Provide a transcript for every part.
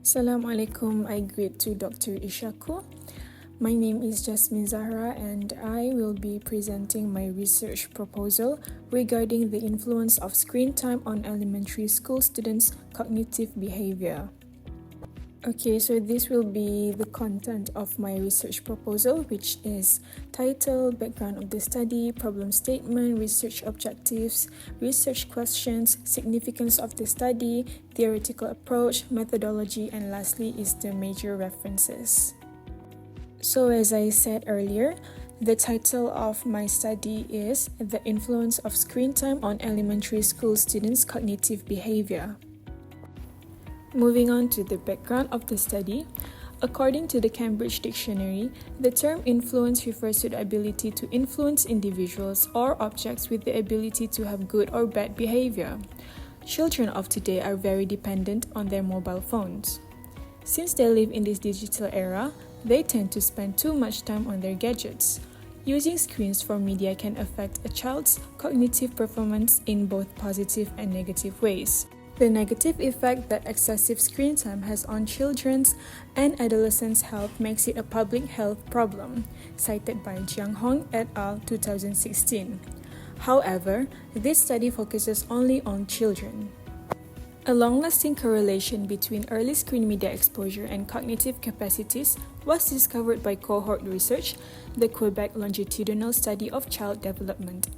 Assalamualaikum, I greet to Dr. Ishaku. My name is Jasmine Zahra and I will be presenting my research proposal regarding the influence of screen time on elementary school students' cognitive behavior. Okay, so this will be the content of my research proposal, which is title, background of the study, problem statement, research objectives, research questions, significance of the study, theoretical approach, methodology, and lastly is the major references. So as I said earlier, the title of my study is The Influence of Screen Time on Elementary School Students' Cognitive Behavior. Moving on to the background of the study, according to the Cambridge Dictionary, the term influence refers to the ability to influence individuals or objects with the ability to have good or bad behavior. Children of today are very dependent on their mobile phones. Since they live in this digital era, they tend to spend too much time on their gadgets. Using screens for media can affect a child's cognitive performance in both positive and negative ways. The negative effect that excessive screen time has on children's and adolescents' health makes it a public health problem, cited by Jiang Hong et al. 2016. However, this study focuses only on children. A long-lasting correlation between early screen media exposure and cognitive capacities was discovered by cohort research, the Quebec longitudinal study of child development.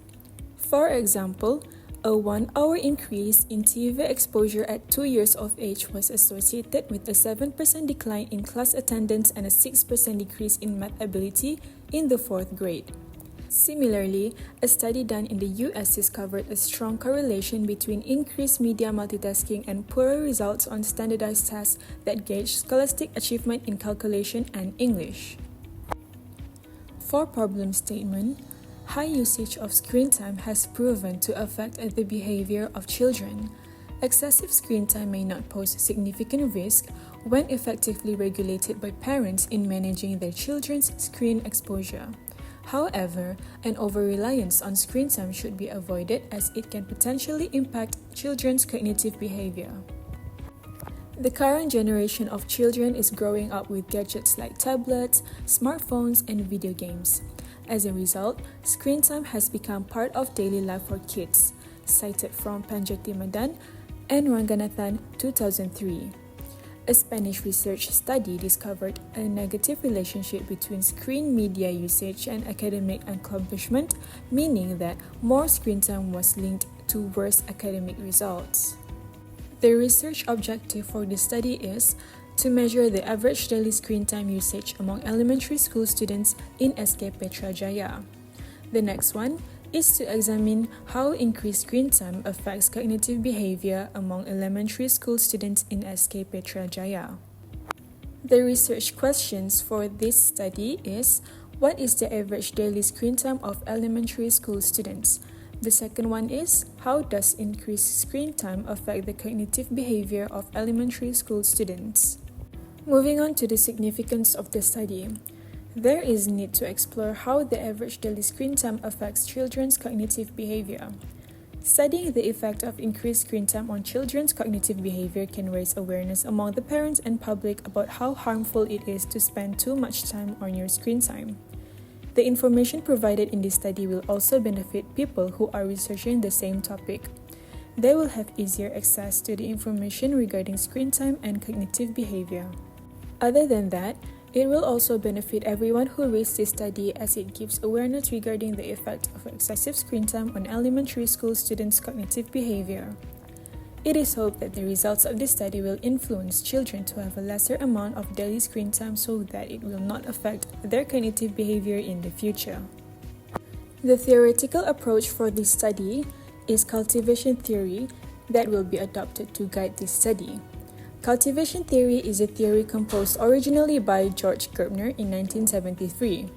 For example, a 1-hour increase in TV exposure at 2 years of age was associated with a 7% decline in class attendance and a 6% decrease in math ability in the 4th grade. Similarly, a study done in the US discovered a strong correlation between increased media multitasking and poorer results on standardized tests that gauge scholastic achievement in calculation and English. For problem statement, high usage of screen time has proven to affect the behavior of children. Excessive screen time may not pose significant risk when effectively regulated by parents in managing their children's screen exposure. However, an over-reliance on screen time should be avoided as it can potentially impact children's cognitive behavior. The current generation of children is growing up with gadgets like tablets, smartphones, and video games. As a result, screen time has become part of daily life for kids, cited from Panjati Madan and Ranganathan 2003. A Spanish research study discovered a negative relationship between screen media usage and academic accomplishment, meaning that more screen time was linked to worse academic results. The research objective for this study is to measure the average daily screen time usage among elementary school students in SK Putrajaya. The next one is to examine how increased screen time affects cognitive behavior among elementary school students in SK Putrajaya. The research questions for this study is, what is the average daily screen time of elementary school students? The second one is, how does increased screen time affect the cognitive behavior of elementary school students? Moving on to the significance of the study. There is need to explore how the average daily screen time affects children's cognitive behavior. Studying the effect of increased screen time on children's cognitive behavior can raise awareness among the parents and public about how harmful it is to spend too much time on your screen time. The information provided in this study will also benefit people who are researching the same topic. They will have easier access to the information regarding screen time and cognitive behavior. Other than that, it will also benefit everyone who reads this study as it gives awareness regarding the effect of excessive screen time on elementary school students' cognitive behavior. It is hoped that the results of this study will influence children to have a lesser amount of daily screen time so that it will not affect their cognitive behavior in the future. The theoretical approach for this study is cultivation theory that will be adopted to guide this study. Cultivation theory is a theory composed originally by George Gerbner in 1973.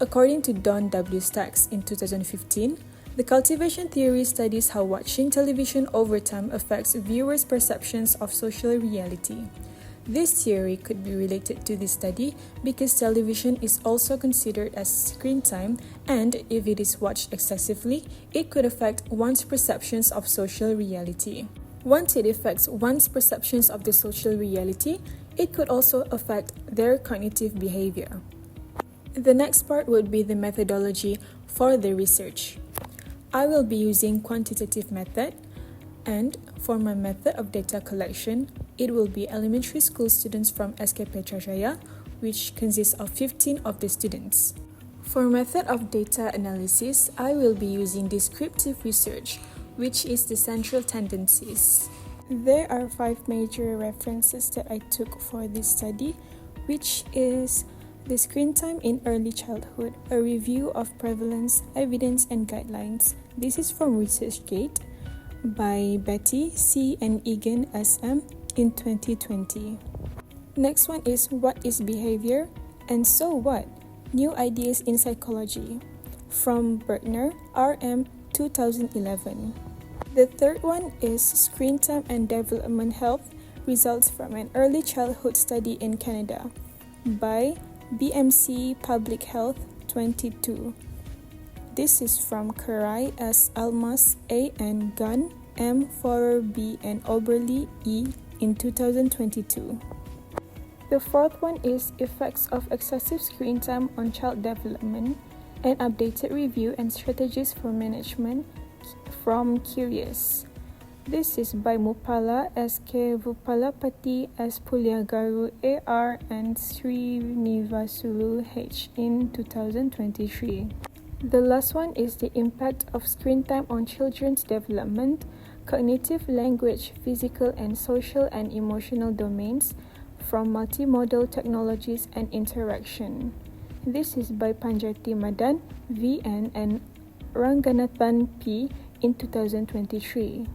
According to Don W. Stacks in 2015, the cultivation theory studies how watching television over time affects viewers' perceptions of social reality. This theory could be related to this study because television is also considered as screen time, and if it is watched excessively, it could affect one's perceptions of social reality. Once it affects one's perceptions of the social reality, It could also affect their cognitive behavior. The next part would be the methodology for the research. I will be using quantitative method, and for my method of data collection, it will be elementary school students from SK Petrajaya, which consists of 15 of the students. For method of data analysis, I will be using descriptive research, which is the central tendencies. There are 5 major references that I took for this study, which is the screen time in early childhood, a review of prevalence, evidence, and guidelines. This is from ResearchGate by Betty C. and Egan SM in 2020. Next one is What is Behavior and So What? New Ideas in Psychology from Bertner, RM 2011. The third one is Screen Time and Development Health Results from an Early Childhood Study in Canada by BMC Public Health 22. This is from Karai S. Almas A. and Gunn M. Forer B. and Oberly E. in 2022. The fourth one is Effects of Excessive Screen Time on Child Development, an updated review and strategies for management from Curious. This is by Mupala S.K. Vupalapati S. Pulyagaru A.R. and Srinivasulu H. in 2023. The last one is the impact of screen time on children's development, cognitive, language, physical, and social and emotional domains from multimodal technologies and interaction. This is by Panjati Madan, V.N. and Ranganathan P. in 2023.